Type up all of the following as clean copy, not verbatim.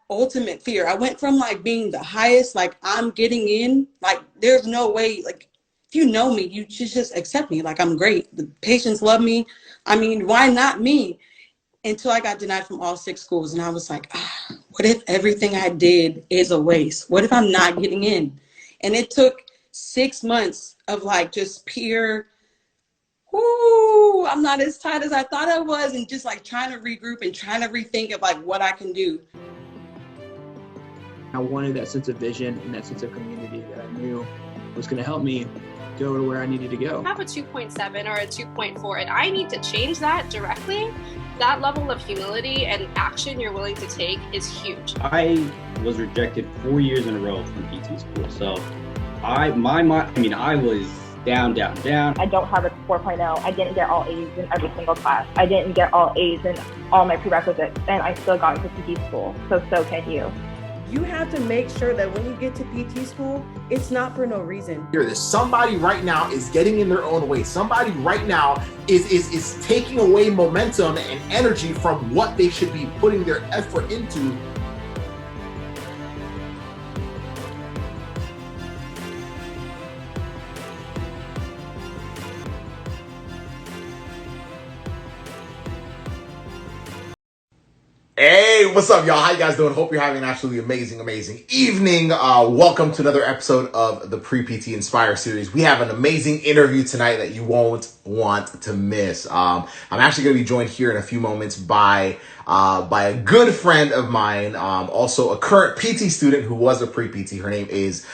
ultimate fear. I went from like being the highest, like I'm getting in, like there's no way, like if you know me, you should just accept me. Like I'm great. The patients love me. I mean, why not me? Until I got denied from all 6 schools. And I was like, what if everything I did is a waste? What if I'm not getting in? And it took 6 months of like just pure, I'm not as tight as I thought I was, and just like trying to regroup and trying to rethink of like what I can do. I wanted that sense of vision and that sense of community that I knew was going to help me go to where I needed to go. I have a 2.7 or a 2.4 and I need to change that directly. That level of humility and action you're willing to take is huge. I was rejected 4 years in a row from PT school. So I was down. I don't have a 4.0. I didn't get all A's in every single class. I didn't get all A's in all my prerequisites, and I still got into PT school. So can you. You have to make sure that when you get to PT school, it's not for no reason. Hear this. Somebody right now is getting in their own way. Somebody right now is taking away momentum and energy from what they should be putting their effort into. Hey, what's up, y'all? How you guys doing? Hope you're having an absolutely amazing evening. Welcome to another episode of the Pre-PT Inspire series. We have an amazing interview tonight that you won't want to miss. I'm actually going to be joined here in a few moments by a good friend of mine, also a current PT student who was a pre-PT. Her name is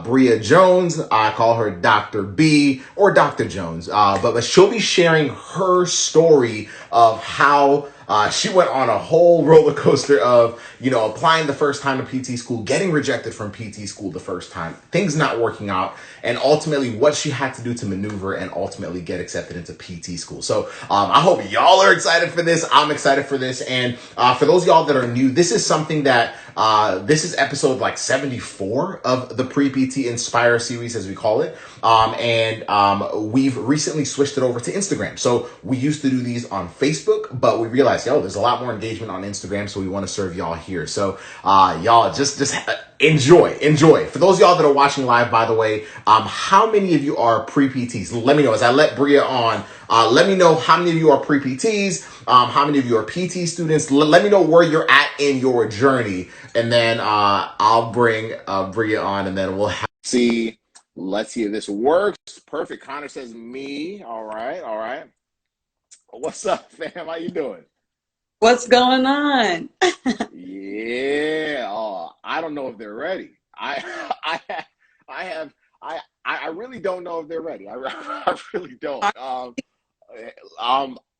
Bria Jones. I call her Dr. B or Dr. Jones, but she'll be sharing her story of how she went on a whole roller coaster of, applying the first time to PT school, getting rejected from PT school the first time, things not working out, and ultimately what she had to do to maneuver and ultimately get accepted into PT school. So I hope y'all are excited for this. I'm excited for this. And for those of y'all that are new, this is something that this is episode like 74 of the Pre-PT Inspire series, as we call it. And we've recently switched it over to Instagram. So we used to do these on Facebook, but we realized, there's a lot more engagement on Instagram. So we want to serve y'all here. So y'all just enjoy. For those of y'all that are watching live, by the way, how many of you are pre-PTs? Let me know. As I let Bria on, let me know how many of you are pre-PTs, how many of you are PT students. Let me know where you're at in your journey. And then I'll bring Bria on, and then we'll see. Let's see if this works. Perfect. Connor says me. All right. What's up, fam? How you doing? What's going on? Yeah. Oh, I don't know if they're ready. I really don't know if they're ready. I really don't.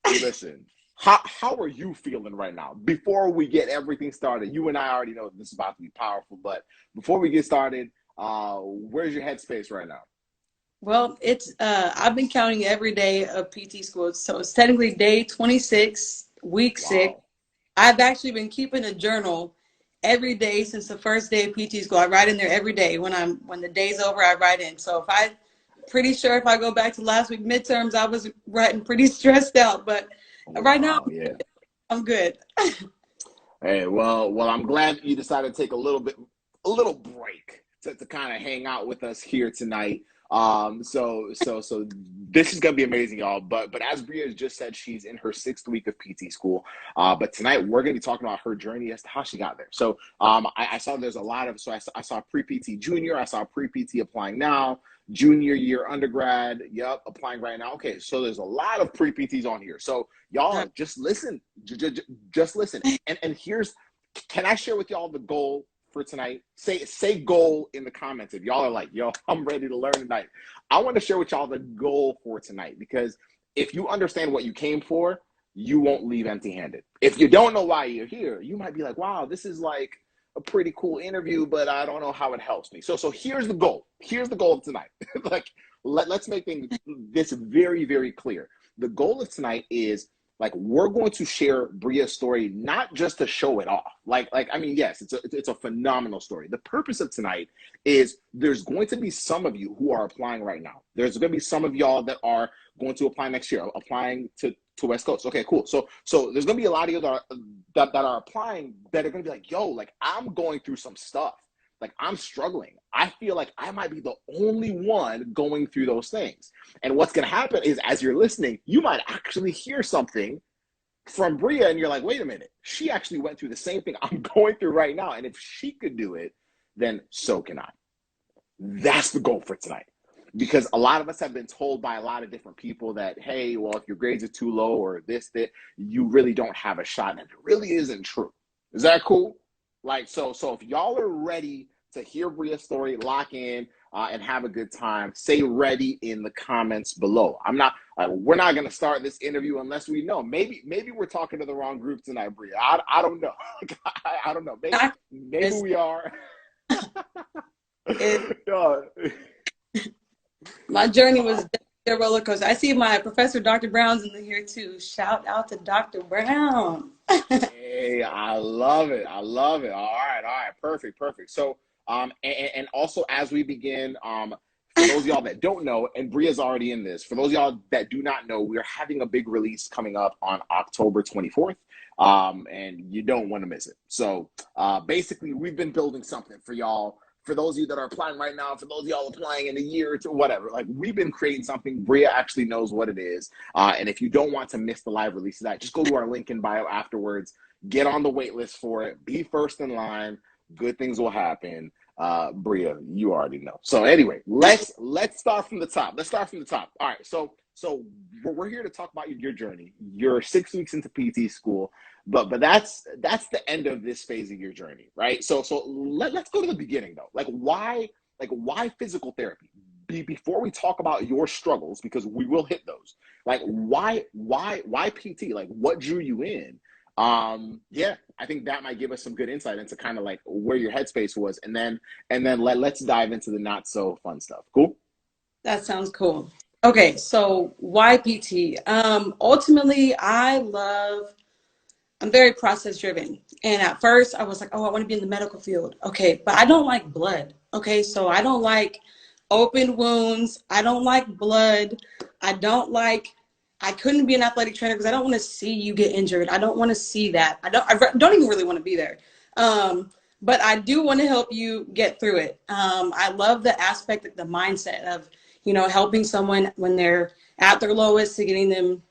Listen. How are you feeling right now? Before we get everything started, you and I already know this is about to be powerful, but before we get started, where's your headspace right now? Well, it's I've been counting every day of PT school, so it's technically day 26, week 6. I've actually been keeping a journal every day since the first day of PT school. I write in there every day. When the day's over, I write in. So pretty sure if I go back to last week midterms, I was writing pretty stressed out, but right now, I'm good. Hey, well, I'm glad you decided to take a little break to kind of hang out with us here tonight. So this is gonna be amazing, y'all. But as Bria just said, she's in her 6th week of PT school. But tonight we're gonna be talking about her journey as to how she got there. So I saw there's a lot of, I saw pre-PT junior, I saw pre-PT applying now, junior year undergrad, applying right now. Okay, so there's a lot of pre-PTs on here. So y'all just listen, just listen. And can I share with y'all the goal for tonight? Say goal in the comments if y'all are like, I'm ready to learn tonight. I want to share with y'all the goal for tonight, because if you understand what you came for, you won't leave empty-handed. If you don't know why you're here, you might be like, wow, this is like a pretty cool interview, but I don't know how it helps me. So here's the goal. Here's the goal of tonight. Let's make this very, very clear. The goal of tonight is, we're going to share Bria's story, not just to show it off. Yes, it's a phenomenal story. The purpose of tonight is there's going to be some of you who are applying right now. There's going to be some of y'all that are going to apply next year, applying to to West Coast. Okay, cool. So there's gonna be a lot of you that are applying that are gonna be like, yo, like I'm going through some stuff. Like I'm struggling. I feel like I might be the only one going through those things. And what's gonna happen is as you're listening, you might actually hear something from Bria and you're like, wait a minute, she actually went through the same thing I'm going through right now. And if she could do it, then so can I. That's the goal for tonight. Because a lot of us have been told by a lot of different people that, hey, well, if your grades are too low or this, that, you really don't have a shot. And it really isn't true. Is that cool? Like, so if y'all are ready to hear Bria's story, lock in and have a good time, say ready in the comments below. We're not going to start this interview unless we know. Maybe we're talking to the wrong group tonight, Bria. I don't know. I don't know. Maybe we are. My journey was a roller coaster. I see my professor, Dr. Brown's in here too. Shout out to Dr. Brown. Hey, I love it. All right. Perfect. So, and also as we begin, for those of y'all that don't know, and Bria's already in this, for those of y'all that do not know, we're having a big release coming up on October 24th. And you don't want to miss it. So, basically we've been building something for y'all. For those of you that are applying right now, for those of y'all applying in a year or two, whatever, like we've been creating something. Bria actually knows what it is. And if you don't want to miss the live release of that, just go to our link in bio afterwards, get on the wait list for it, be first in line, good things will happen. Bria, you already know. So anyway, let's start from the top. All right. So we're here to talk about your journey. You're 6 weeks into PT school. But that's the end of this phase of your journey, right? So let's go to the beginning though. Like why physical therapy? Before we talk about your struggles, because we will hit those. Like why PT? Like what drew you in? Yeah, I think that might give us some good insight into kind of like where your headspace was, and then let's dive into the not so fun stuff. Cool? That sounds cool. Okay, so why PT? Ultimately, I'm very process driven. And at first I was like, oh, I want to be in the medical field. Okay. But I don't like blood. Okay. So I don't like open wounds. I don't like blood. I couldn't be an athletic trainer because I don't want to see you get injured. I don't want to see that. I don't even really want to be there. But I do want to help you get through it. I love the aspect of the mindset of, helping someone when they're at their lowest to getting them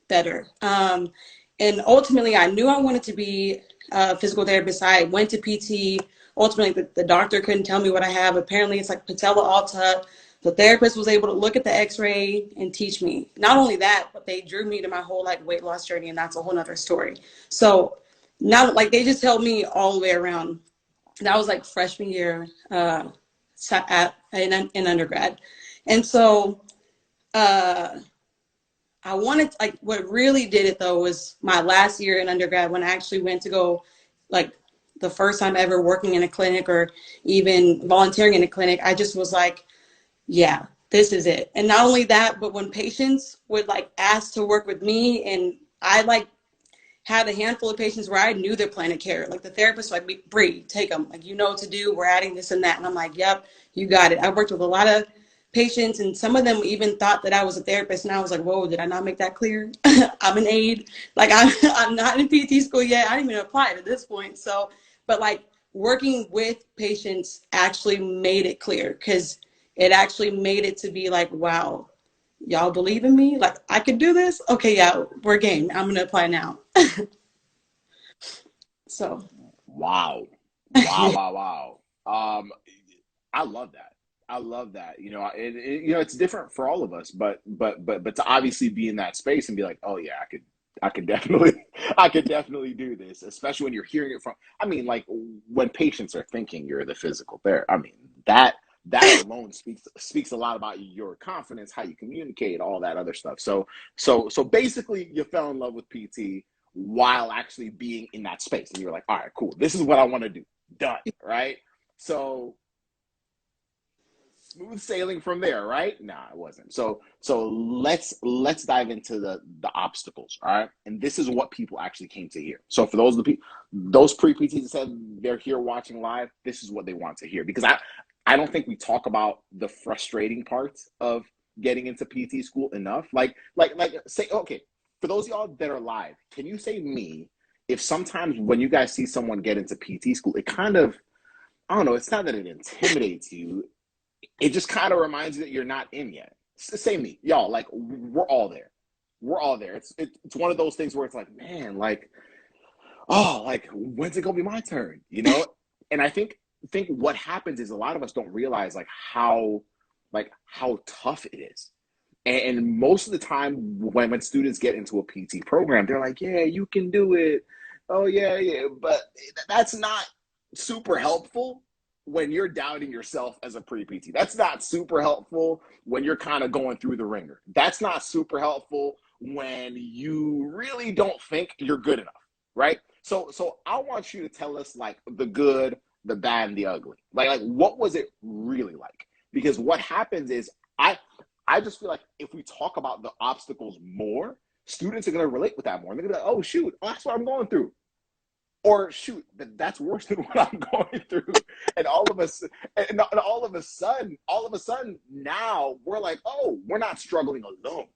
better. And ultimately, I knew I wanted to be a physical therapist. I went to PT. Ultimately, the doctor couldn't tell me what I have. Apparently, it's like patella alta. The therapist was able to look at the x-ray and teach me. Not only that, but they drew me to my whole weight loss journey, and that's a whole nother story. So now they just helped me all the way around. That was freshman year in undergrad. And so I wanted, what really did it though was my last year in undergrad when I actually went to go, the first time ever working in a clinic or even volunteering in a clinic. I just was like, yeah, this is it. And not only that, but when patients would ask to work with me, and I had a handful of patients where I knew their plan of care. The therapist was like, Brie, take them. You know what to do. We're adding this and that. And I'm like, yep, you got it. I worked with a lot of patients, and some of them even thought that I was a therapist, and I was like, whoa, did I not make that clear? I'm an aide. I'm not in PT school yet. I didn't even apply at this point. So, but working with patients actually made it clear, because it actually made it to be wow, y'all believe in me? I could do this? Okay, yeah, we're game. I'm going to apply now. So. Wow. I love that. It's different for all of us, but to obviously be in that space and be like, oh yeah, I could definitely do this, especially when you're hearing it from, when patients are thinking you're the physical therapist, that alone speaks a lot about your confidence, how you communicate, all that other stuff. So basically you fell in love with PT while actually being in that space, and you're like, all right, cool, this is what I want to do. Done. Right? So smooth sailing from there, right? Nah, it wasn't. So let's dive into the obstacles, all right? And this is what people actually came to hear. So for those pre-PTs that said they're here watching live, this is what they want to hear, because I don't think we talk about the frustrating parts of getting into PT school enough. Say, okay, for those of y'all that are live, can you say me if sometimes when you guys see someone get into PT school, it kind of, I don't know, it's not that it intimidates you. It just kind of reminds you that you're not in yet. Say me, y'all, like we're all there. We're all there. It's one of those things where it's like, man, like, oh, like when's it gonna be my turn? You know? And I think what happens is a lot of us don't realize how tough it is. And most of the time when students get into a PT program, they're like, yeah, you can do it. Oh yeah, yeah. But that's not super helpful when you're doubting yourself as a pre-PT. That's not super helpful when you're kind of going through the ringer. That's not super helpful when you really don't think you're good enough, right? So I want you to tell us like the good, the bad, and the ugly. Like what was it really like? Because what happens is I just feel like if we talk about the obstacles more, students are going to relate with that more. And they're going to be like, oh, shoot, that's what I'm going through. Or shoot, that's worse than what I'm going through. And all of a sudden, now we're like, oh, we're not struggling alone.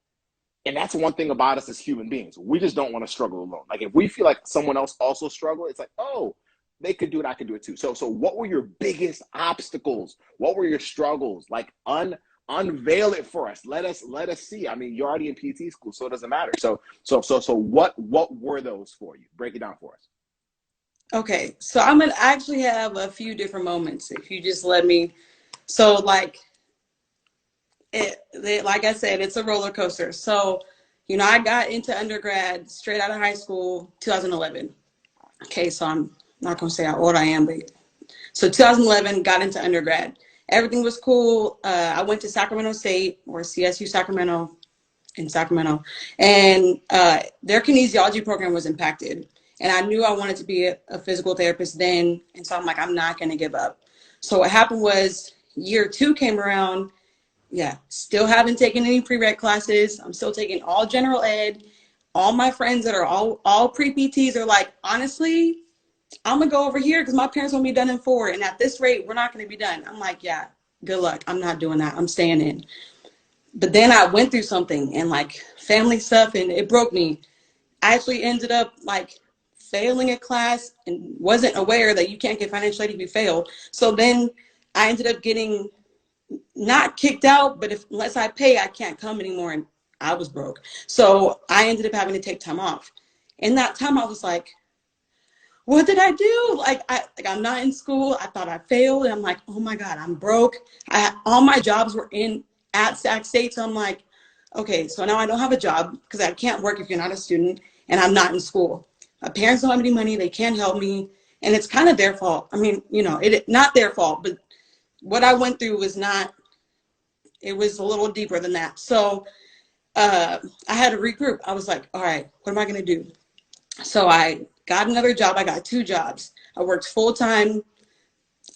And that's one thing about us as human beings. We just don't want to struggle alone. Like if we feel like someone else also struggled, it's like, oh, they could do it, I could do it too. So what were your biggest obstacles? What were your struggles? Like unveil it for us. Let us see. I mean, you're already in PT school, so it doesn't matter. So what were those for you? Break it down for us. Okay, so I'm gonna actually have a few different moments if you just let me. So like I said, it's a roller coaster. So, you know, I got into undergrad straight out of high school, 2011. Okay, so I'm not gonna say how old I am, but so 2011 got into undergrad. Everything was cool. I went to Sacramento State, or CSU Sacramento, in Sacramento, and their kinesiology program was impacted. And I knew I wanted to be a physical therapist then. And so I'm like, I'm not going to give up. So what happened was year 2 came around. Yeah, still haven't taken any prereq classes. I'm still taking all general ed. All my friends that are all pre-PTs are like, honestly, I'm going to go over here because my parents want me done in 4. And at this rate, we're not going to be done. I'm like, yeah, good luck. I'm not doing that. I'm staying in. But then I went through something and like family stuff and it broke me. I actually ended up like failing a class and wasn't aware that you can't get financial aid if you fail. So then I ended up getting not kicked out, but unless I pay, I can't come anymore. And I was broke. So I ended up having to take time off. In that time, I was like, what did I do? I'm not in school. I thought I failed. And I'm like, oh my God, I'm broke. All my jobs were at Sac State. So I'm like, okay, so now I don't have a job because I can't work if you're not a student and I'm not in school. My parents don't have any money. They can't help me. And it's kind of their fault. I mean, you know, not their fault, but what I went through was it was a little deeper than that. So I had to regroup. I was like, all right, what am I going to do? So I got another job. I got 2 jobs. I worked full-time,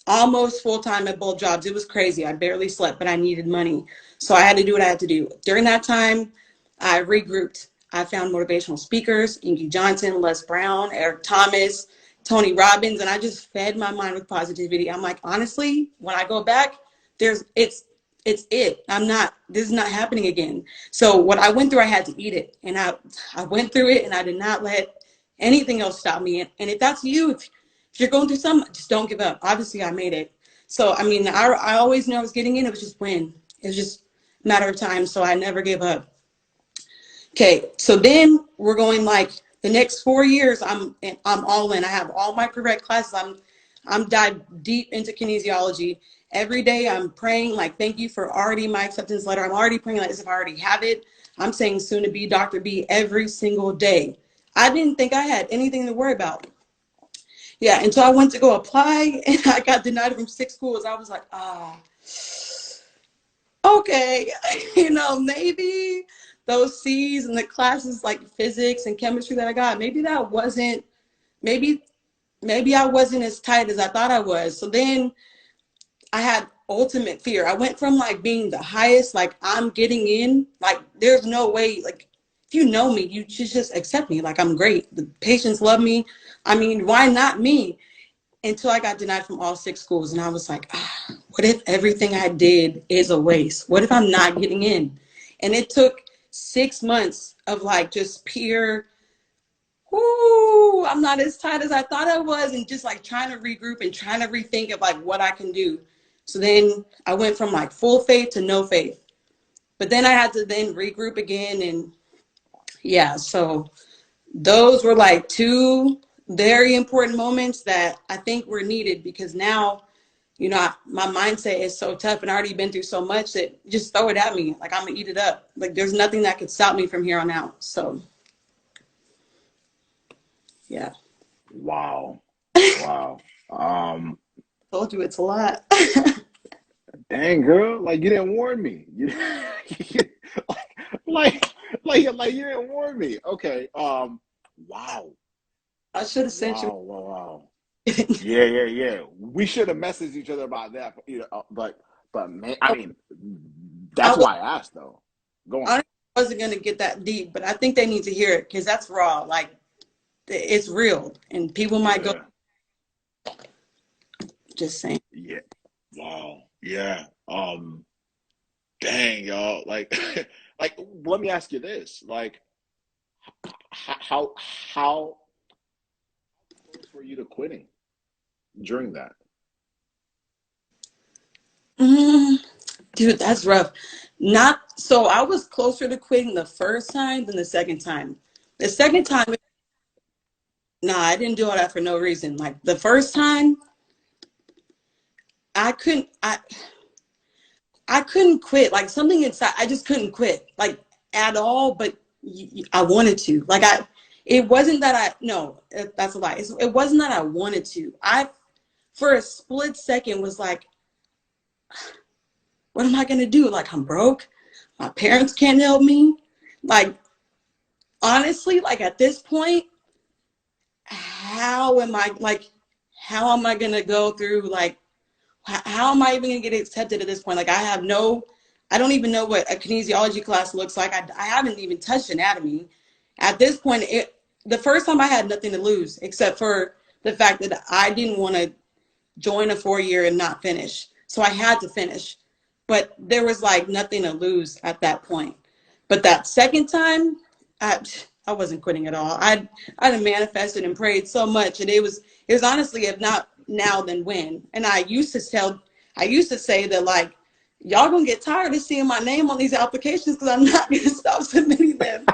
almost full-time at both jobs. It was crazy. I barely slept, but I needed money. So I had to do what I had to do. During that time, I regrouped. I found motivational speakers, Inky Johnson, Les Brown, Eric Thomas, Tony Robbins, and I just fed my mind with positivity. I'm like, honestly, when I go back, it's it. This is not happening again. So what I went through, I had to eat it. And I went through it and I did not let anything else stop me. And if that's you, if you're going through something, just don't give up. Obviously I made it. So, I mean, I always knew I was getting in. It was just when. It was just a matter of time. So I never gave up. Okay, so then we're going like the next 4 years. I'm all in. I have all my prereq classes. I'm dived deep into kinesiology. Every day I'm praying like, thank you for already my acceptance letter. I'm already praying like as if I already have it. I'm saying soon to be Dr. B every single day. I didn't think I had anything to worry about. Yeah, until I went to go apply and I got denied from 6 schools. I was like, okay, you know, maybe those C's and the classes like physics and chemistry that I got, maybe I wasn't as tight as I thought I was. So then I had ultimate fear. I went from like being the highest, like I'm getting in, like there's no way, like if you know me, you should just accept me. Like I'm great. The patients love me. I mean, why not me? Until I got denied from all 6 schools. And I was like, what if everything I did is a waste? What if I'm not getting in? And it took 6 months of like just pure, ooh, I'm not as tight as I thought I was, and just like trying to regroup and trying to rethink of like what I can do. So then I went from like full faith to no faith. But then I had to then regroup again. And yeah, so those were like two very important moments that I think were needed, because now, you know, my mindset is so tough and I already been through so much that just throw it at me. Like, I'm gonna eat it up. Like, there's nothing that could stop me from here on out. So yeah. Wow. Wow. Told you it's a lot. Dang, girl, like you didn't warn me. You, like you didn't warn me. Okay. Wow. I should have sent you. Wow. Yeah. We should have messaged each other about that. You know, but man, I mean, that's why I asked though. Go on. I wasn't gonna get that deep, but I think they need to hear it because that's raw. Like, it's real, and people might go. Just saying. Yeah. Wow. Yeah. Dang, y'all. Like, like, let me ask you this. Like, how close were you to quitting during that? Dude, that's rough. Not so. I was closer to quitting the first time than the second time. The second time, nah, I didn't do all that for no reason. Like, the first time, I couldn't quit. Like, something inside, I just couldn't quit, like, at all. But I wanted to. Like, it wasn't that no, that's a lie. It wasn't that I wanted to. For a split second, was like, what am I gonna do? Like, I'm broke. My parents can't help me. Like, honestly, like, at this point, how am I gonna go through, like, how am I even gonna get accepted at this point? Like, I don't even know what a kinesiology class looks like. I haven't even touched anatomy. At this point, the first time I had nothing to lose except for the fact that I didn't want to join a 4-year and not finish. So I had to finish. But there was like nothing to lose at that point. But that second time, I wasn't quitting at all. I'd manifested and prayed so much, and it was honestly, if not now, then when. And I used to say that, like, y'all gonna get tired of seeing my name on these applications because I'm not gonna stop submitting them.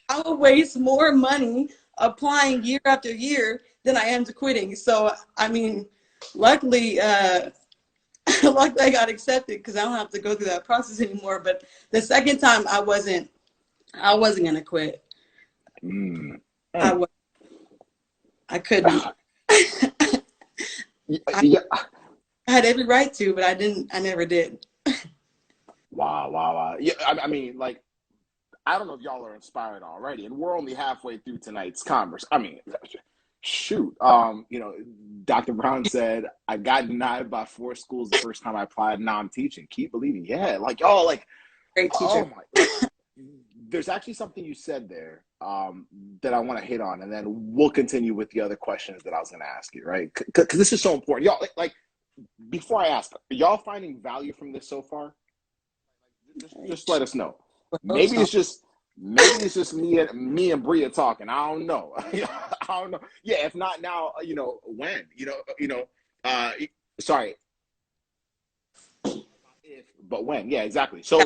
I will waste more money applying year after year than I am to quitting. So I mean, luckily I got accepted because I don't have to go through that process anymore. But the second time, I wasn't gonna quit. I couldn't. I had every right to, but I didn't. I never did. Wow. Yeah, I mean, like, I don't know if y'all are inspired already, and we're only halfway through tonight's converse. I mean, shoot. You know, Dr. Brown said, I got denied by 4 schools the first time I applied. Now I'm teaching. Keep believing. Yeah, like, y'all, like, Great teacher. oh my. There's actually something you said there that I want to hit on, and then we'll continue with the other questions that I was going to ask you, right? Because this is so important. Y'all, like, before I ask, are y'all finding value from this so far? Just let us know. Maybe it's just me and Bria talking. I don't know. I don't know. Yeah, if not now, you know, when? Sorry. But when? Yeah, exactly. So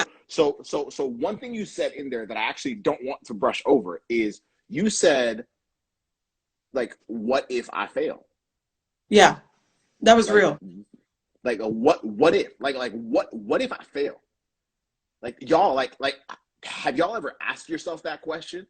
one thing you said in there that I actually don't want to brush over is you said, like, what if I fail? Yeah, that was real. Like, what if? Like what if I fail? Like, y'all, like have y'all ever asked yourself that question?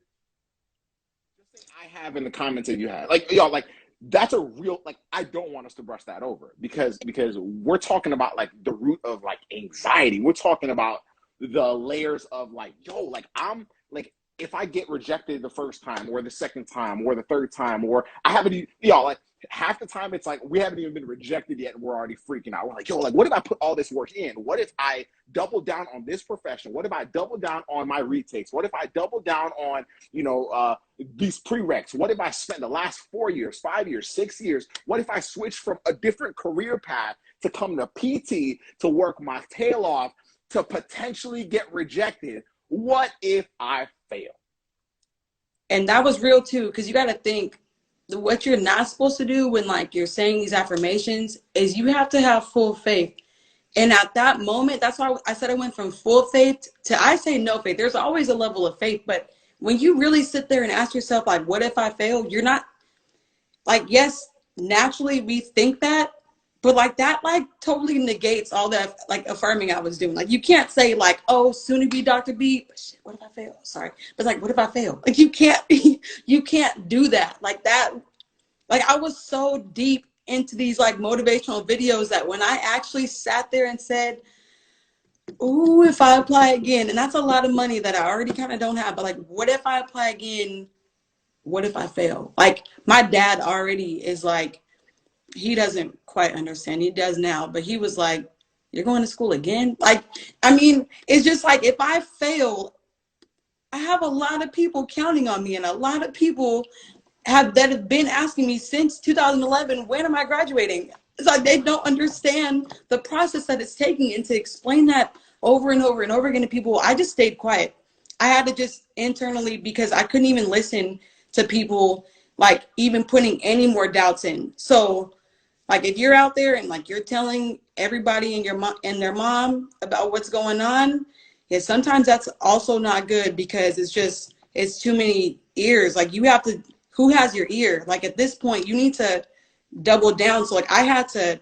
Just say I have in the comments that you had. Like, y'all, like, that's a real, like, I don't want us to brush that over because we're talking about, like, the root of, like, anxiety. We're talking about the layers of, like, yo, like, I'm, like, if I get rejected the first time or the second time or the third time, or I haven't, y'all, like, half the time it's like we haven't even been rejected yet and we're already freaking out. We're like, yo, like, what if I put all this work in? What if I double down on this profession? What if I double down on my retakes? What if I double down on, you know, these prereqs? What if I spend the last 4 years, 5 years, 6 years? What if I switch from a different career path to come to PT to work my tail off to potentially get rejected? What if I fail? And that was real too, because you got to think what you're not supposed to do when like you're saying these affirmations is you have to have full faith. And at that moment, that's why I said I went from full faith to, I say no faith. There's always a level of faith, but when you really sit there and ask yourself, like, what if I fail? You're not like, yes, naturally we think that, but like that, like totally negates all that like affirming I was doing. Like you can't say like, oh, soon to be Dr. B, but shit, what if I fail? Sorry. But like, what if I fail? Like you can't, you can't do that. Like that, like I was so deep into these like motivational videos that when I actually sat there and said, ooh, if I apply again, and that's a lot of money that I already kind of don't have, but like, what if I apply again? What if I fail? Like my dad already is like, he doesn't quite understand. He does now, but he was like, you're going to school again? Like, I mean, it's just like, if I fail, I have a lot of people counting on me, and a lot of people have been asking me since 2011, when am I graduating? It's like they don't understand the process that it's taking, and to explain that over and over and over again to people, I just stayed quiet. I had to just internally, because I couldn't even listen to people like even putting any more doubts in. So like if you're out there and like you're telling everybody and your mom and their mom about what's going on, yeah, sometimes that's also not good, because it's too many ears. Like you have to, who has your ear? Like at this point, you need to double down. So like I had to,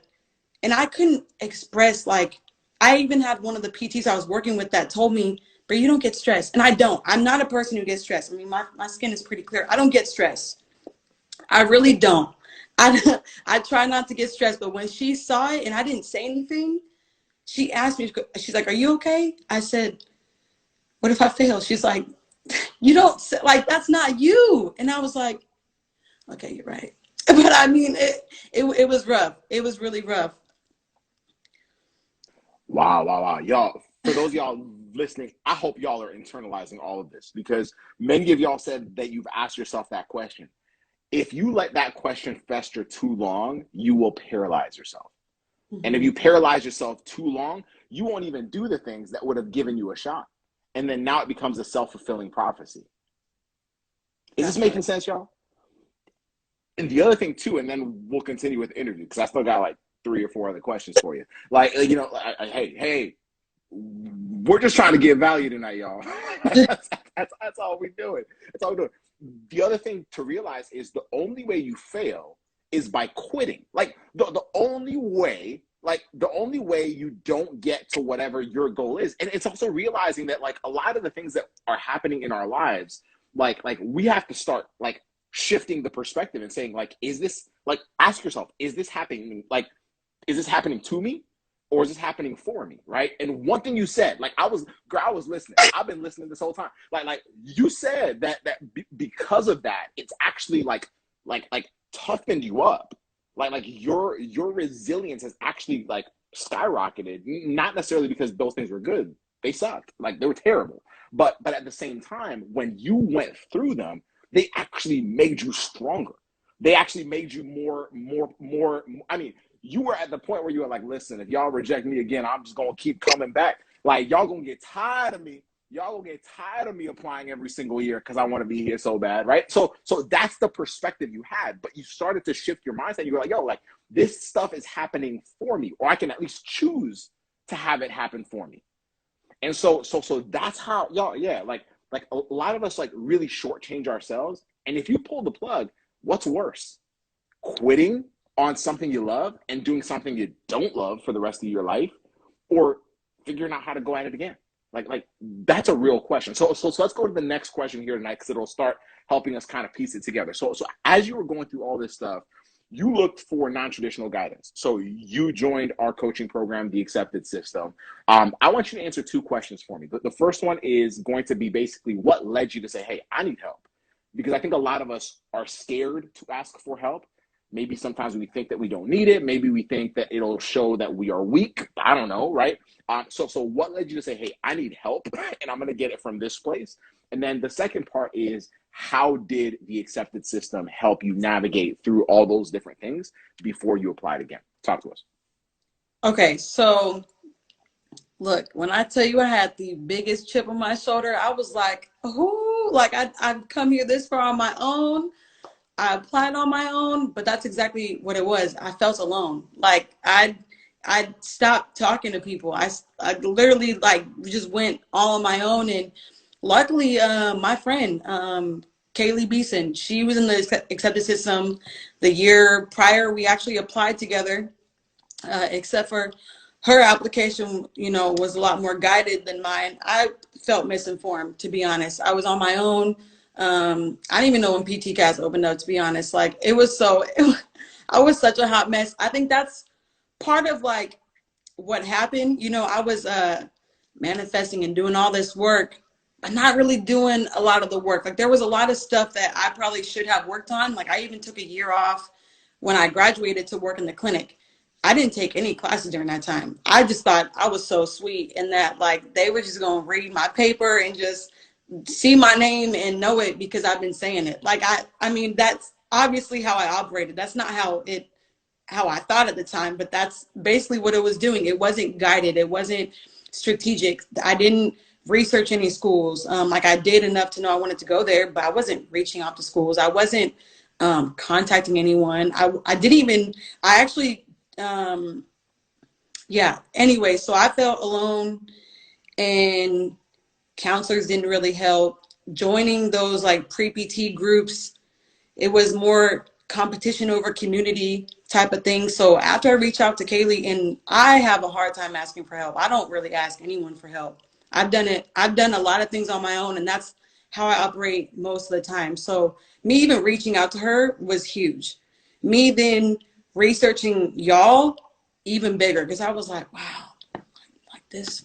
and I couldn't express, like I even had one of the PTs I was working with that told me, but you don't get stressed. And I don't. I'm not a person who gets stressed. I mean, my skin is pretty clear. I don't get stressed. I really don't. I try not to get stressed, but when she saw it and I didn't say anything, she asked me, she's like, are you okay? I said, what if I fail? She's like, you don't, like, that's not you. And I was like, okay, you're right. But I mean, it was rough. It was really rough. Wow. Y'all, for those of y'all listening, I hope y'all are internalizing all of this, because many of y'all said that you've asked yourself that question. If you let that question fester too long, you will paralyze yourself. Mm-hmm. And if you paralyze yourself too long, you won't even do the things that would have given you a shot. And then now it becomes a self-fulfilling prophecy. Is this making sense, y'all? And the other thing too, and then we'll continue with the interview, because I still got like 3 or 4 other questions for you. Like, you know, hey, we're just trying to give value tonight, y'all. that's all we're doing. That's all we're doing. The other thing to realize is the only way you fail is by quitting. Like the only way you don't get to whatever your goal is. And it's also realizing that like a lot of the things that are happening in our lives, like we have to start like shifting the perspective and saying like, is this, like, ask yourself, is this happening? Like, is this happening to me? Or is this happening for me, right? And one thing you said, like I was listening. I've been listening this whole time. Like you said that because of that, it's actually like toughened you up. Like your resilience has actually like skyrocketed. Not necessarily because those things were good. They sucked. Like they were terrible. But at the same time, when you went through them, they actually made you stronger. They actually made you more. I mean, you were at the point where you were like, listen, if y'all reject me again, I'm just going to keep coming back. Like, y'all going to get tired of me. Y'all going to get tired of me applying every single year because I want to be here so bad, right? So that's the perspective you had. But you started to shift your mindset. You were like, yo, like, this stuff is happening for me, or I can at least choose to have it happen for me. And so that's how, y'all, yeah, like a lot of us, like, really shortchange ourselves. And if you pull the plug, what's worse? Quitting on something you love and doing something you don't love for the rest of your life, or figuring out how to go at it again? Like that's a real question. So let's go to the next question here tonight, because it'll start helping us kind of piece it together. So as you were going through all this stuff, you looked for non-traditional guidance. So you joined our coaching program, the Accepted System. I want you to answer 2 questions for me. The first one is going to be basically what led you to say, hey, I need help. Because I think a lot of us are scared to ask for help. Maybe sometimes we think that we don't need it. Maybe we think that it'll show that we are weak. I don't know, right? So what led you to say, hey, I need help, and I'm going to get it from this place? And then the second part is, how did the Accepted System help you navigate through all those different things before you applied again? Talk to us. Okay, so Look, when I tell you I had the biggest chip on my shoulder, I was like, oh, like I've come here this far on my own. I applied on my own, but that's exactly what it was. I felt alone. Like I stopped talking to people. I literally like just went all on my own. And luckily, my friend, Kaylee Beeson, she was in the accepted system the year prior. We actually applied together, except for her application, you know, was a lot more guided than mine. I felt misinformed, to be honest. I was on my own. I didn't even know when PT Cast opened up, to be honest. Like it was so, I was such a hot mess. I think that's part of like what happened. You know, I was manifesting and doing all this work, but not really doing a lot of the work. Like there was a lot of stuff that I probably should have worked on. Like I even took a year off when I graduated to work in the clinic. I didn't take any classes during that time. I just thought I was so sweet in that like they were just gonna read my paper and just see my name and know it because I've been saying it. Like I mean that's obviously how I operated. That's not how I thought at the time, but that's basically what it was doing. It wasn't guided. It wasn't strategic. I didn't research any schools. Like I did enough to know I wanted to go there, but I wasn't reaching out to schools. I wasn't contacting anyone. I didn't even, I actually, yeah. Anyway, so I felt alone and counselors didn't really help. Joining those like pre-PT groups, it was more competition over community type of thing. So after I reached out to Kaylee, and I have a hard time asking for help. I don't really ask anyone for help. I've done it. I've done a lot of things on my own, and that's how I operate most of the time. So me even reaching out to her was huge. Me then researching y'all, even bigger, because I was like, wow, like this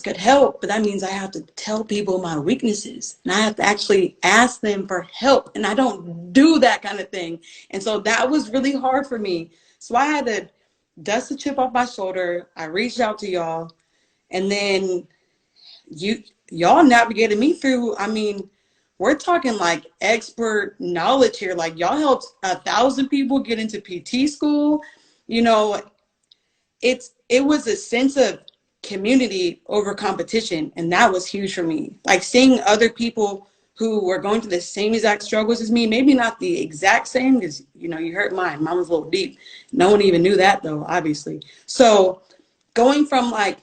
could help, but that means I have to tell people my weaknesses and I have to actually ask them for help, and I don't do that kind of thing. And so that was really hard for me. So I had to dust the chip off my shoulder. I reached out to y'all, and then y'all navigated me through. I mean, we're talking like expert knowledge here. Like y'all helped 1,000 people get into PT school. You know, it was a sense of community over competition, and that was huge for me. Like seeing other people who were going through the same exact struggles as me, maybe not the exact same, because you know, you heard mine was a little deep. No one even knew that though, obviously. So going from like,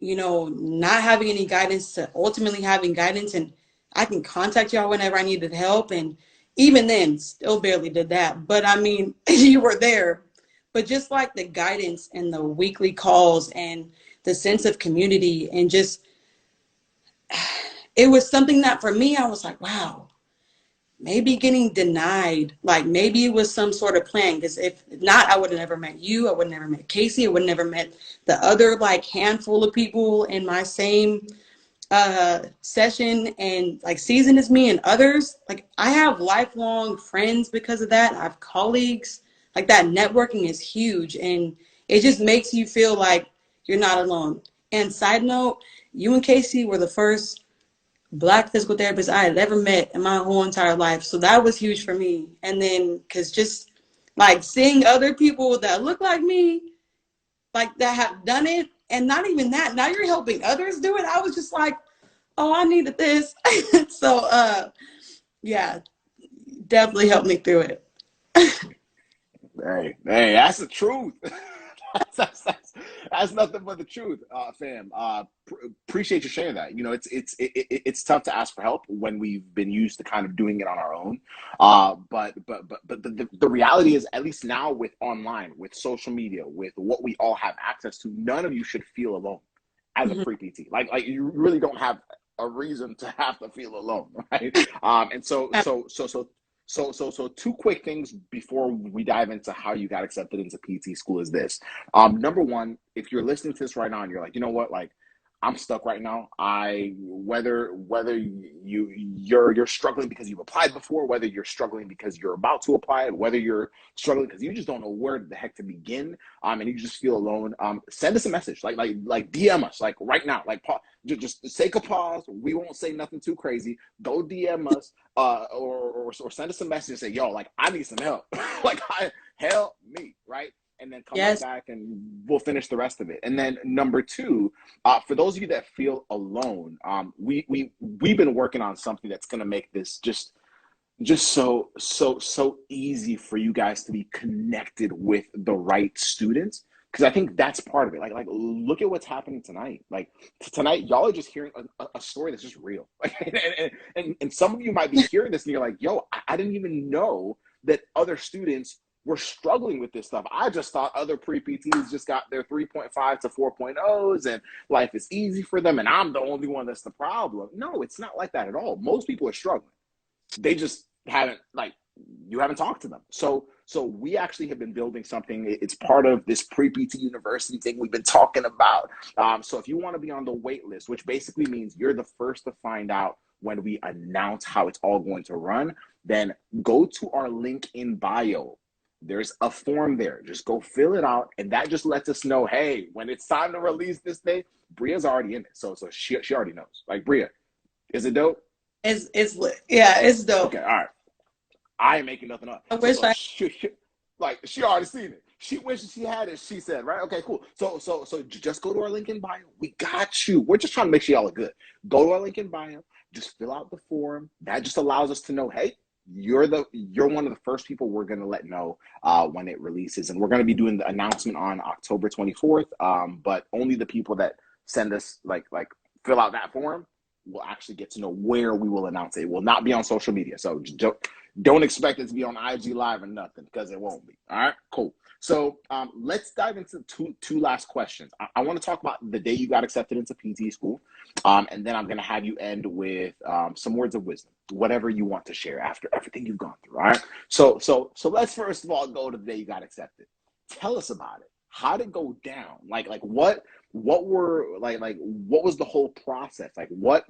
you know, not having any guidance to ultimately having guidance, and I can contact y'all whenever I needed help. And even then still barely did that, but I mean, you were there. But just like the guidance and the weekly calls and the sense of community, and just, it was something that for me, I was like, wow, maybe getting denied, like maybe it was some sort of plan. Because if not, I would have never met you. I would have never met Casey. I would have never met the other like handful of people in my same session and like season as me, and others. Like I have lifelong friends because of that. I have colleagues. Like that networking is huge, and it just makes you feel like you're not alone. And side note, you and Casey were the first Black physical therapists I had ever met in my whole entire life. So that was huge for me. And then, because just like seeing other people that look like me, like that have done it, and not even that, now you're helping others do it. I was just like, oh, I needed this. So, yeah, definitely helped me through it. Hey, that's the truth. That's nothing but the truth, fam. Appreciate you sharing that. You know, it's tough to ask for help when we've been used to kind of doing it on our own. But the reality is, at least now with online, with social media, with what we all have access to, none of you should feel alone as a pre-PT. Like you really don't have a reason to have to feel alone, right? And so two quick things before we dive into how you got accepted into PT school is this. Number one, if you're listening to this right now and you're like, you know what, like I'm stuck right now. Whether you're struggling because you've applied before, whether you're struggling because you're about to apply, whether you're struggling because you just don't know where the heck to begin, and you just feel alone, send us a message, like DM us, like right now, like just take a pause. We won't say nothing too crazy. Go DM us, or send us a message and say, yo, like I need some help, like help me, right? and then come right Yes. back and we'll finish the rest of it. And then number two, for those of you that feel alone, we've been working on something that's going to make this just so easy for you guys to be connected with the right students, because I think that's part of it. Like look at what's happening tonight. Like tonight, y'all are just hearing a story that's just real. And some of you might be hearing this and you're like, yo, I didn't even know that other students were struggling with this stuff. I just thought other pre-PTs just got their 3.5 to 4.0s and life is easy for them and I'm the only one that's the problem. No, it's not like that at all. Most people are struggling. They just haven't, like, you haven't talked to them. So we actually have been building something. It's part of this pre-PT university thing we've been talking about. So if you want to be on the wait list, which basically means you're the first to find out when we announce how it's all going to run, then go to our link in bio. There's a form there. Just go fill it out. And that just lets us know, hey, when it's time to release this thing, Bria's already in it. So she already knows. Like, Bria, is it dope? It's lit. Yeah, it's dope. Okay, all right. I ain't making nothing up. I wish She already seen it. She wishes she had it. She said, right? Okay, cool. So just go to our link in bio. We got you. We're just trying to make sure y'all are good. Go to our link in bio. Just fill out the form. That just allows us to know, hey, you're one of the first people we're gonna let know when it releases, and we're gonna be doing the announcement on October 24th. But only the people that send us like fill out that form will actually get to know where we will announce it. It will not be on social media. So don't expect it to be on IG Live or nothing, because it won't be. All right, cool. So let's dive into two last questions. I want to talk about the day you got accepted into PT school, and then I'm going to have you end with some words of wisdom, whatever you want to share after everything you've gone through. All right. So let's first of all go to the day you got accepted. Tell us about it. How did it go down? Like what was the whole process? Like what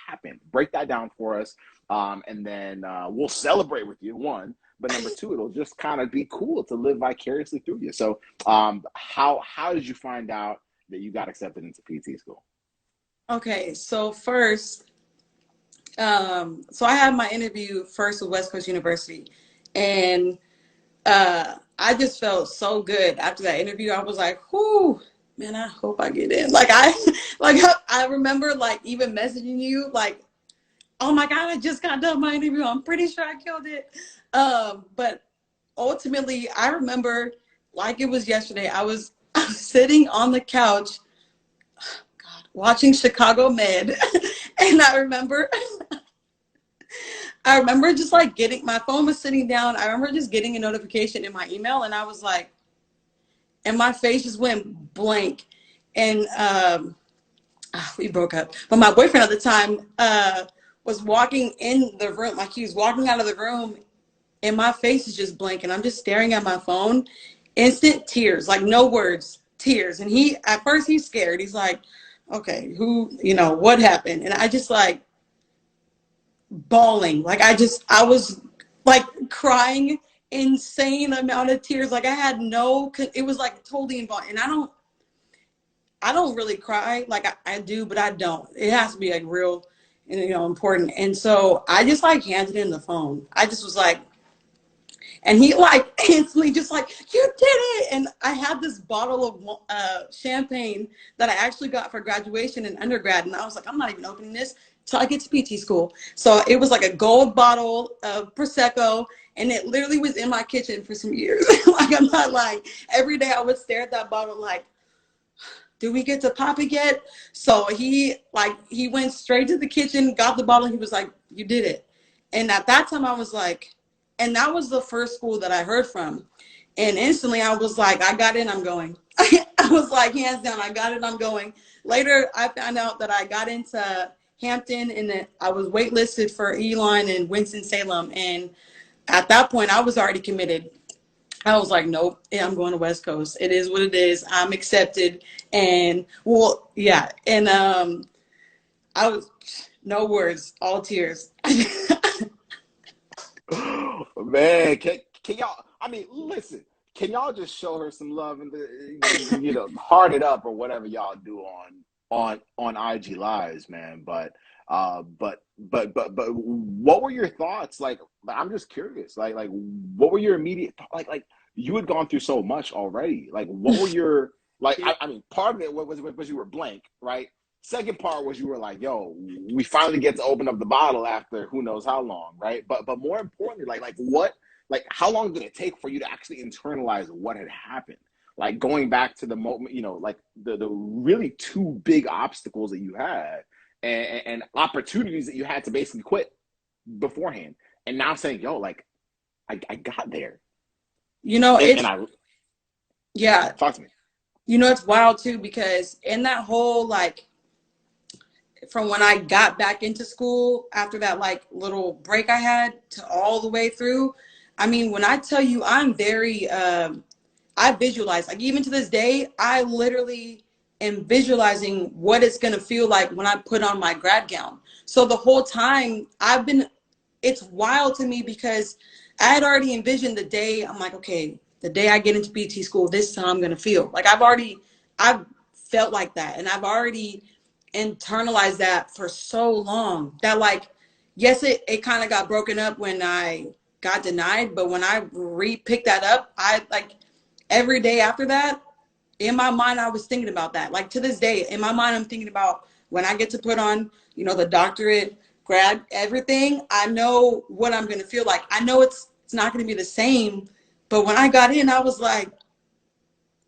happened? Break that down for us. And then we'll celebrate with you, one, but number two, it'll just kind of be cool to live vicariously through you. So how did you find out that you got accepted into PT school? Okay, so first, so I had my interview first with West Coast University, and I just felt so good after that interview. I was like, whoo, man, I hope I get in. I remember like even messaging you like, oh my God, I just got done my interview. I'm pretty sure I killed it. But ultimately, I remember like it was yesterday. I was sitting on the couch, God, watching Chicago Med, and I remember just like my phone was sitting down. I remember just getting a notification in my email, and I was like, and my face just went blank. And we broke up. But my boyfriend at the time was walking in the room, like he was walking out of the room, and my face is just blank, and I'm just staring at my phone. Instant tears, like no words, tears. And at first he's scared. He's like, okay, what happened? And I just like bawling. Like I was like crying insane amount of tears. Like it was like totally involved. And I don't really cry. Like I do, but I don't. It has to be like real and important. And so I just like handed him the phone. I just was like, and he like instantly just like, you did it. And I had this bottle of champagne that I actually got for graduation in undergrad. And I was like, I'm not even opening this till I get to PT school. So it was like a gold bottle of Prosecco, and it literally was in my kitchen for some years. Like I'm not lying. Every day I would stare at that bottle like, do we get to pop it yet? So he went straight to the kitchen, got the bottle. He was like, you did it. And at that time I was like, and that was the first school that I heard from. And instantly I was like, I got in, I'm going. I was like, hands down, I got it, I'm going. Later, I found out that I got into Hampton, and that I was waitlisted for Elon and Winston-Salem. And at that point, I was already committed. I was like, nope, I'm going to West Coast. It is what it is. I'm accepted. And well, yeah. And I was, no words, all tears. Man, can y'all, I mean, listen, can y'all just show her some love and heart it up or whatever y'all do on IG Lives, man. But what were your thoughts? Like, I'm just curious. Like what were your immediate like you had gone through so much already. Like, what were your, like, I mean, part of it was you were blank, right? Second part was you were like, yo, we finally get to open up the bottle after who knows how long, right? But more importantly, like how long did it take for you to actually internalize what had happened? Like going back to the moment, like the really two big obstacles that you had and opportunities that you had to basically quit beforehand. And now saying, yo, like I got there. Yeah. Talk to me. It's wild too, because in that whole, like, from when I got back into school after that, like, little break I had to all the way through, I mean, when I tell you I'm very, I visualize, like, even to this day, I literally am visualizing what it's going to feel like when I put on my grad gown. So the whole time it's wild to me because I had already envisioned the day. I'm like, okay, the day I get into PT school, this is how I'm going to feel. Like, I've felt like that. And I've already internalized that for so long that, like, yes, it kind of got broken up when I got denied. But when I picked that up, I, like, every day after that, in my mind, I was thinking about that. Like, to this day, in my mind, I'm thinking about when I get to put on, the doctorate, grad, everything. I know what I'm going to feel like. I know it's not going to be the same. But when I got in, I was like,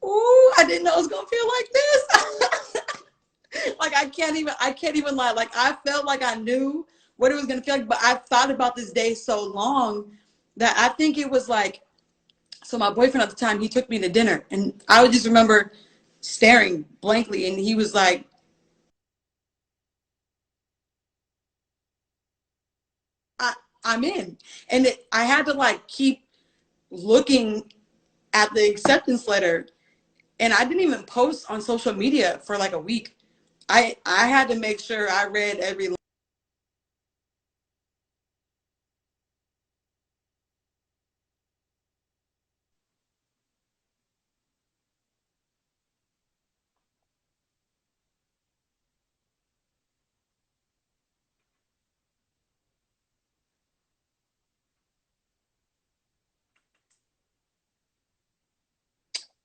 ooh, I didn't know it was going to feel like this. Like, I can't even lie. Like, I felt like I knew what it was going to feel like, but I thought about this day so long that I think it was like, so my boyfriend at the time, he took me to dinner, and I would just remember staring blankly, and he was like, I'm in. And I had to, like, keep looking at the acceptance letter, and I didn't even post on social media for like a week. I had to make sure I read every line.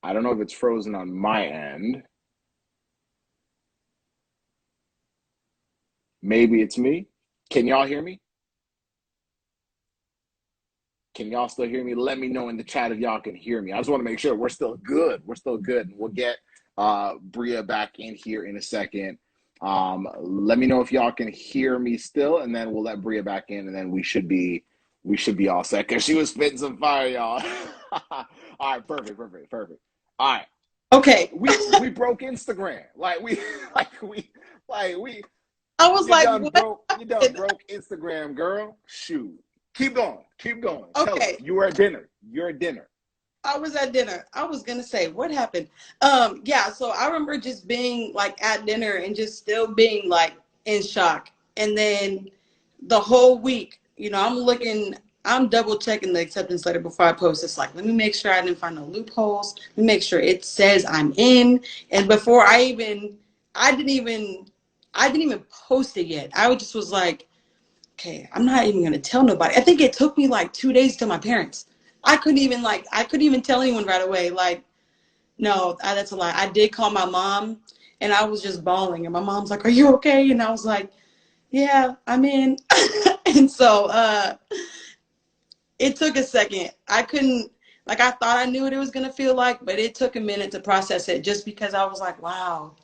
I don't know if it's frozen on my end. Maybe it's me. Can y'all hear me? Can y'all still hear me? Let me know in the chat if y'all can hear me. I just want to make sure we're still good. We're still good. And we'll get Bria back in here in a second. Let me know if y'all can hear me still, and then we'll let Bria back in, and then we should be all set, because she was spitting some fire, y'all. All right, perfect. All right. Okay. We broke Instagram. We I was like, what? You done broke Instagram, girl. Shoot. Keep going. Okay. You were at dinner. You're at dinner. I was at dinner. I was going to say, what happened? Yeah, so I remember just being, like, at dinner and just still being, like, in shock. And then the whole week, I'm double checking the acceptance letter before I post. It's like, let me make sure I didn't find no loopholes. Let me make sure it says I'm in. And before I didn't even post it yet. I just was like, okay, I'm not even going to tell nobody. I think it took me like 2 days to my parents. I couldn't even tell anyone right away. Like, no, that's a lie. I did call my mom, and I was just bawling. And my mom's like, are you okay? And I was like, yeah, I'm in. And so it took a second. I thought I knew what it was going to feel like, but it took a minute to process it, just because I was like, wow,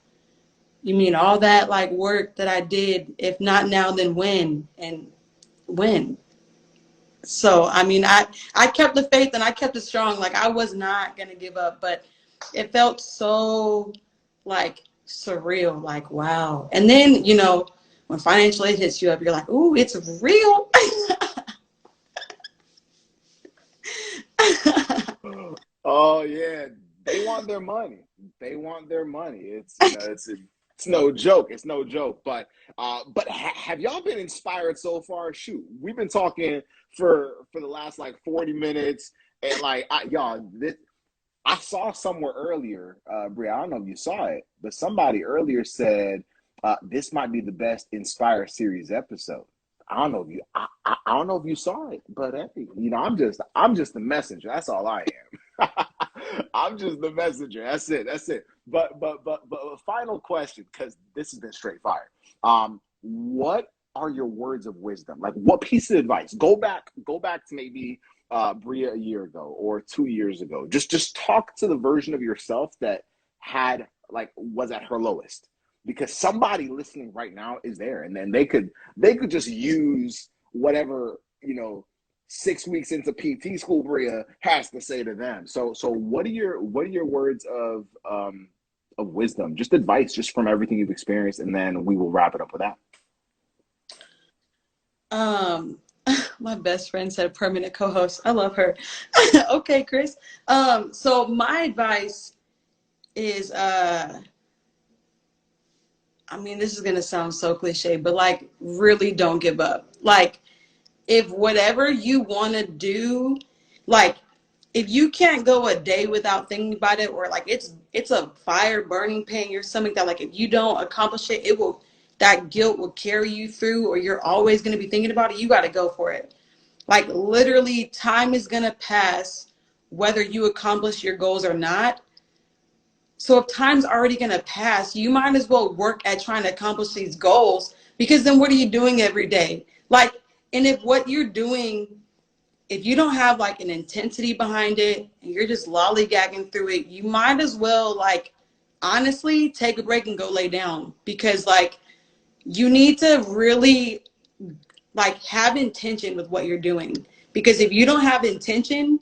you mean all that, like, work that I did, if not now, then when? And when? So, I mean, I kept the faith and I kept it strong. Like, I was not going to give up, but it felt so, like, surreal. Like, wow. And then, when financial aid hits you up, you're like, ooh, it's real. Oh yeah, they want their money. It's no joke. But have y'all been inspired so far? Shoot, we've been talking for the last like 40 minutes, and like I saw somewhere earlier, Bria, I don't know if you saw it, but somebody earlier said this might be the best Inspire series episode. I don't know if you saw it, but hey, I'm just the messenger. That's all I am. I'm just the messenger. That's it. That's it. But a final question, because this has been straight fire. What are your words of wisdom? Like, what piece of advice? Go back to maybe Bria a year ago or 2 years ago. Just talk to the version of yourself that was at her lowest, because somebody listening right now is there, and then they could just use whatever 6 weeks into PT school Bria has to say to them. So what are your words of wisdom, just advice, just from everything you've experienced, and then we will wrap it up with that. My best friend said permanent co-host. I love her. Okay, Chris. So my advice is, I mean, this is going to sound so cliche, but like, really don't give up. Like, if whatever you want to do, like, if you can't go a day without thinking about it, or like it's a fire burning pain in your stomach that like, if you don't accomplish it, that guilt will carry you through, or you're always going to be thinking about it. You got to go for it. Like, literally, time is going to pass whether you accomplish your goals or not. So if time's already going to pass, you might as well work at trying to accomplish these goals, because then what are you doing every day? Like, and if what you're doing, if you don't have like an intensity behind it and you're just lollygagging through it, you might as well, like, honestly, take a break and go lay down, because like, you need to really like have intention with what you're doing. Because if you don't have intention,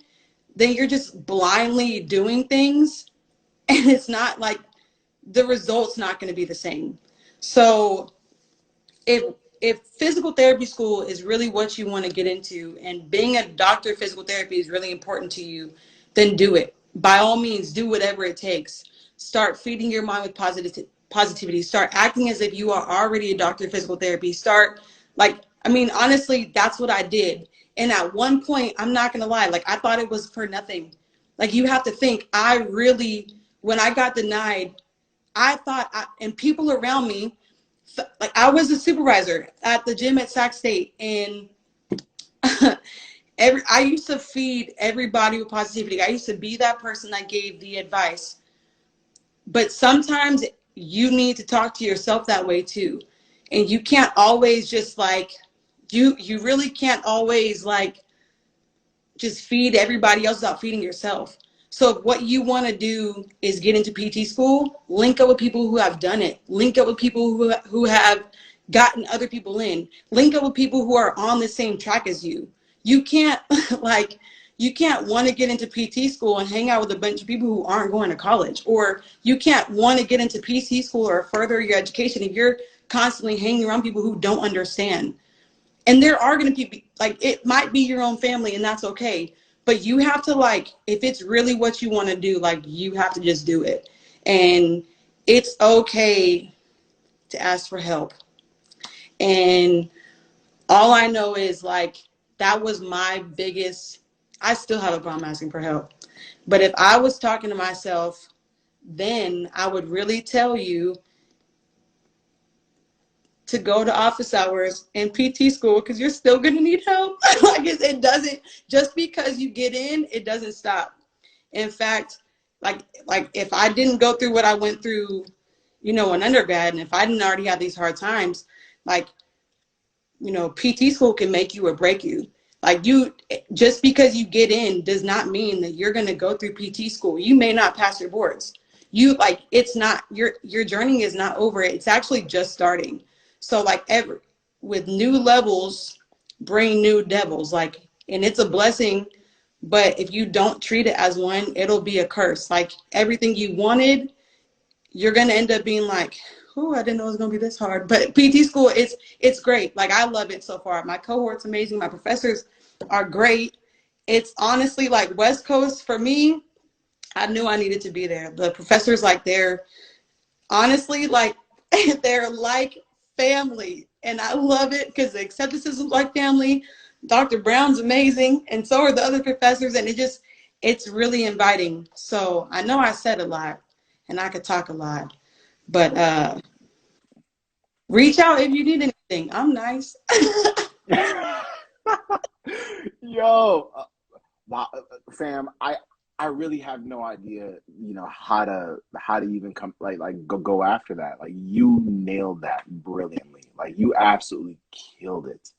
then you're just blindly doing things, and it's not like, the result's not going to be the same. So if physical therapy school is really what you want to get into, and being a doctor of physical therapy is really important to you, then do it. By all means, do whatever it takes. Start feeding your mind with positivity. Start acting as if you are already a doctor of physical therapy. Start, like, I mean, honestly, that's what I did. And at one point, I'm not going to lie, like, I thought it was for nothing. Like, you have to think, when I got denied, I thought, and people around me, like, I was a supervisor at the gym at Sac State, and I used to feed everybody with positivity. I used to be that person that gave the advice. But sometimes you need to talk to yourself that way too. And you can't always just like, you really can't always like just feed everybody else without feeding yourself. So if what you want to do is get into PT school, link up with people who have done it. Link up with people who have gotten other people in. Link up with people who are on the same track as you. You can't you can't want to get into PT school and hang out with a bunch of people who aren't going to college, or you can't want to get into PT school or further your education if you're constantly hanging around people who don't understand. And there are going to be, like, it might be your own family, and that's okay. But you have to, like, if it's really what you want to do, like, you have to just do it. And it's okay to ask for help. And all I know is, like, that was my biggest, I still have a problem asking for help. But if I was talking to myself, then I would really tell you to go to office hours and PT school, because you're still going to need help. Like, it doesn't, just because you get in, it doesn't stop. In fact, like if I didn't go through what I went through, in undergrad, and if I didn't already have these hard times, like, PT school can make you or break you. Like, just because you get in does not mean that you're going to go through PT school. You may not pass your boards. It's not, your journey is not over. It's actually just starting. So, like, with new levels, bring new devils. Like, and it's a blessing, but if you don't treat it as one, it'll be a curse. Like, everything you wanted, you're going to end up being like, oh, I didn't know it was going to be this hard. But PT school, it's great. Like, I love it so far. My cohort's amazing. My professors are great. It's honestly, like, West Coast, for me, I knew I needed to be there. The professors, like, they're honestly, like, they're like family. And I love it because the acceptance is like family. Dr. Brown's amazing. And so are the other professors. And it's really inviting. So I know I said a lot and I could talk a lot, but reach out if you need anything. I'm nice. Yo, wow, fam, I really have no idea, how to even come go after that. Like, you nailed that brilliantly. Like, you absolutely killed it.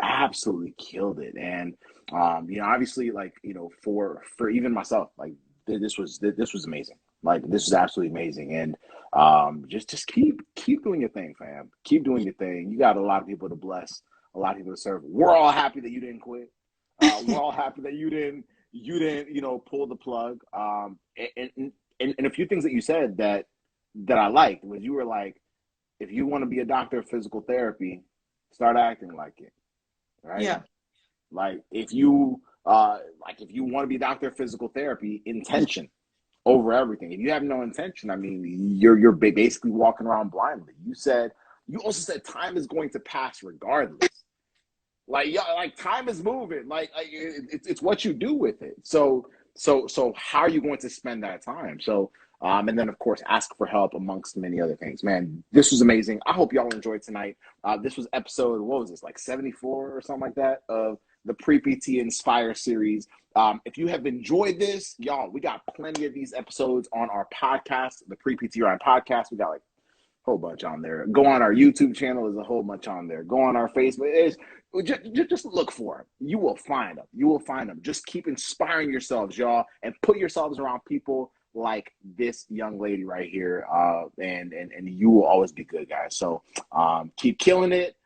Absolutely killed it. And obviously, like, for even myself, like, this was amazing. Like, this is absolutely amazing. And just keep doing your thing, fam. Keep doing your thing. You got a lot of people to bless, a lot of people to serve. We're all happy that you didn't quit. We're all happy that you didn't pull the plug. And a few things that you said that I liked was, you were like, if you want to be a doctor of physical therapy, start acting like it, right? Yeah. Like, if you want to be a doctor of physical therapy, intention over everything. If you have no intention, I mean, you're basically walking around blindly. You also said time is going to pass regardless. Like, yeah, like, time is moving. Like it's what you do with it. So how are you going to spend that time? So and then, of course, ask for help, amongst many other things. Man, this was amazing. I hope y'all enjoyed tonight. This was episode, what was this, like 74 or something like that, of the Pre-PT Inspire series. If you have enjoyed this, y'all, we got plenty of these episodes on our podcast, the Pre-PT Ryan podcast. We got like a whole bunch on there. Go on our YouTube channel. There's a whole bunch on there. Go on our Facebook. Just look for them. You will find them. You will find them. Just keep inspiring yourselves, y'all, and put yourselves around people like this young lady right here. And you will always be good, guys. So keep killing it.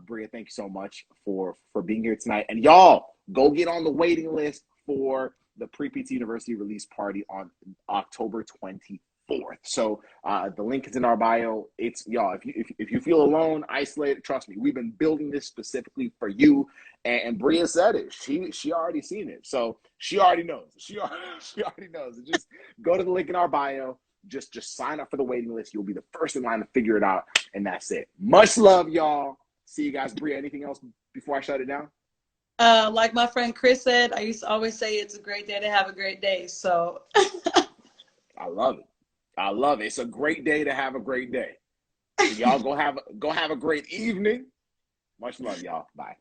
Bria, thank you so much for being here tonight. And y'all, go get on the waiting list for the Pre-PT University release party on October 24th. So the link is in our bio. It's, y'all, if you feel alone, isolated, trust me, we've been building this specifically for you. And Bria said it. She already seen it. So she already knows. She already knows. Just go to the link in our bio. Just sign up for the waiting list. You'll be the first in line to figure it out. And that's it. Much love, y'all. See you guys. Bria, anything else before I shut it down? Like my friend Chris said, I used to always say it's a great day to have a great day. So I love it. I love it. It's a great day to have a great day. So y'all go have a great evening. Much love, y'all. Bye.